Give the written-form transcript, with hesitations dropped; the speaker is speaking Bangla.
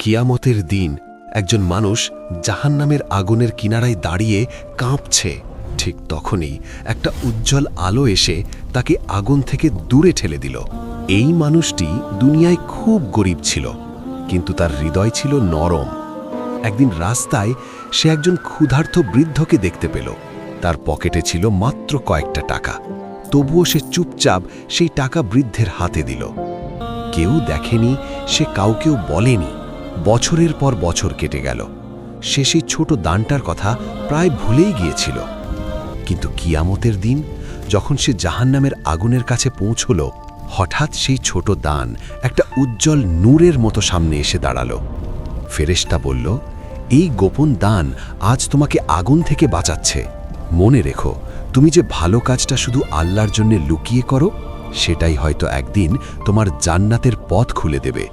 কিয়ামতের দিন একজন মানুষ জাহান্নামের আগুনের কিনারায় দাঁড়িয়ে কাঁপছে। ঠিক তখনই একটা উজ্জ্বল আলো এসে তাকে আগুন থেকে দূরে ঠেলে দিল। এই মানুষটি দুনিয়ায় খুব গরিব ছিল, কিন্তু তার হৃদয় ছিল নরম। একদিন রাস্তায় সে একজন ক্ষুধার্ত বৃদ্ধকে দেখতে পেল। তার পকেটে ছিল মাত্র কয়েকটা টাকা, তবুও সে চুপচাপ সেই টাকা বৃদ্ধের হাতে দিল। কেউ দেখেনি, সে কাউকেও বলেনি। বছরের পর বছর কেটে গেল। সে সেই ছোট দানটার কথা প্রায় ভুলেই গিয়েছিল। কিন্তু কিয়ামতের দিন যখন সে জাহান্নামের আগুনের কাছে পৌঁছল, হঠাৎ সেই ছোট দান একটা উজ্জ্বল নূরের মতো সামনে এসে দাঁড়ালো। ফেরেশতা বলল, এই গোপন দান আজ তোমাকে আগুন থেকে বাঁচাচ্ছে। মনে রেখো, তুমি যে ভালো কাজটা শুধু আল্লাহর জন্য লুকিয়ে করো, সেটাই হয়তো একদিন তোমার জান্নাতের পথ খুলে দেবে।